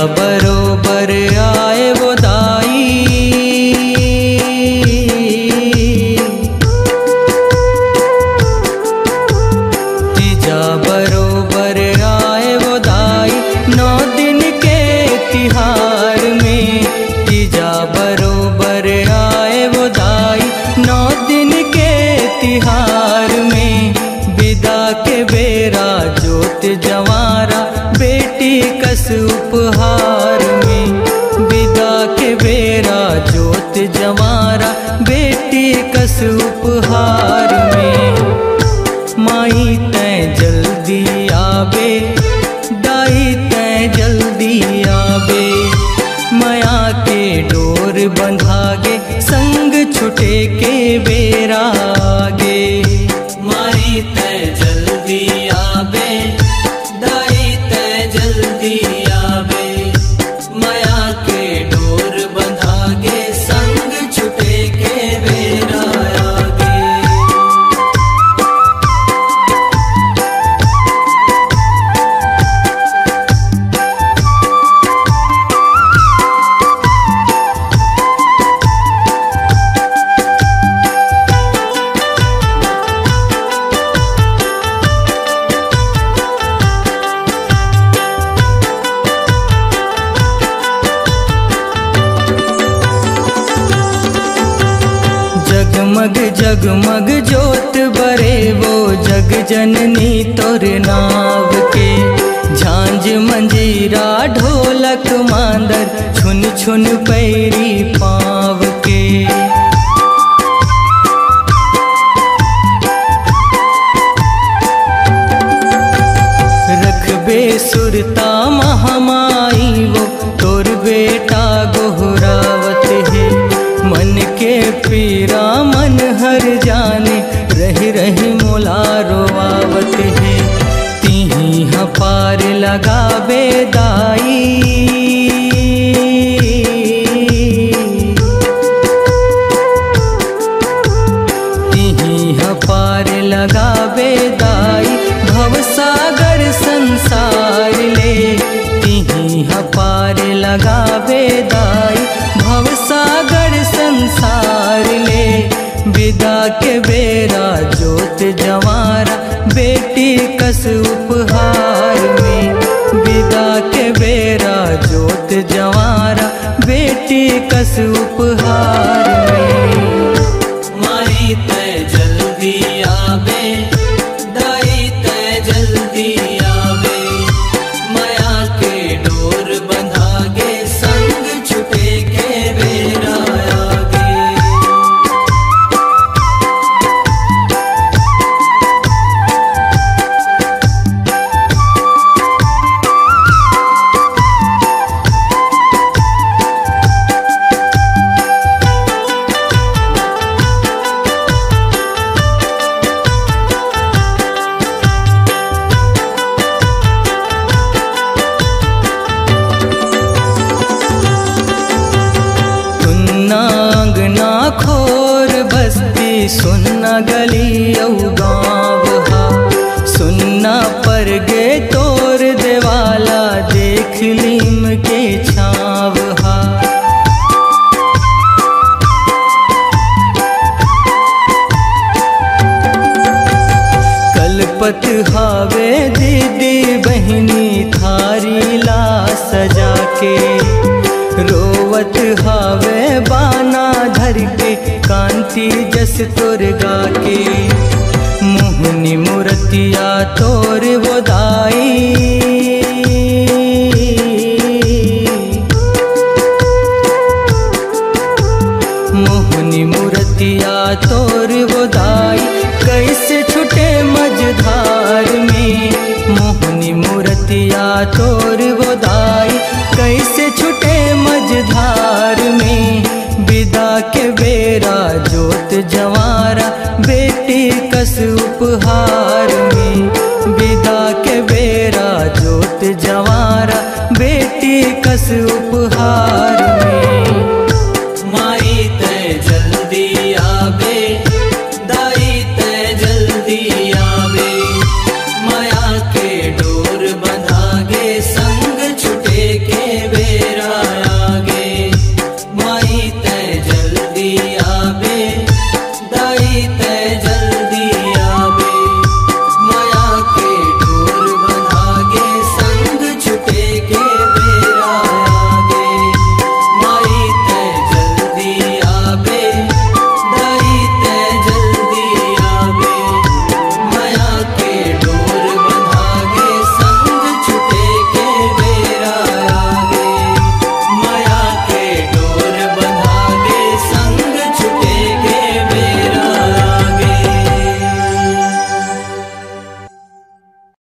बरोबर आए वो दाई, तीजा बरोबर आए वो दाई, 9 दिन के तिहार में। तीजा बरोबर आए वो दाई, 9 दिन के तिहार में। विदा के बेरा जोत जवारा बेटी कस उपहार में। विदा के बेरा जोत जवारा बेटी कस उपहार में। माई तैं जल्दी आवे, दाई तैं जल्दी आवे। माया के डोर बंधागे, संग छुटे के बेरा आगे। माई तैं जल्दी आवे, दाई तैं जल्दी आवे। माया के डोर बंधागे, संग छुटे के बेरा आगे। जगमग जगमग जोत बरे वो जग जननी तोर नाव के। झांझ मंजीरा ढोलक मांदर छुन छुन पैरी पाँव के। रखबे सुरता महामाई वो तोर बेटा गोहरावत है। मन के पीरा मन हर जाने रही रही मोला रोआवत है। तिही पार लगाबे दाई तिही पार लगाबे दाई। भवसागर संसार ले तिही पार लगाबे दाई। भवसागर संसार ले विदा के बेरा जोत जवारा बेटी कस उपहार में। विदा के बेरा जोत जवारा बेटी कस उपहार में। माई तय जल्दी आवे दाई तय जल्दी आवे। माया के डोर बंधागे संग छुटे के बेरा आगे। नांगना खोर बस्ती सुनना गली औ गाँव हा। सुनना पर गे तोर देवाला देख लीम के छाव हा। कलपत हावे दीदी बहनी थारी ला सजा के। रोवत हावे बाना धर के कांति जस तोर गा के। मोहनी मूर्तिया तोर वो दाई मोहनी मूर्तिया तोर वो दाई। कैसे छुटे मझधार में मोहनी मूर्तिया तोर वो दाई। कैसे छुटे मझधार में विदा के बेरा जोत जवारा बेटी कस उपहार में। विदा के बेरा जोत जवारा बेटी कस उपहार में।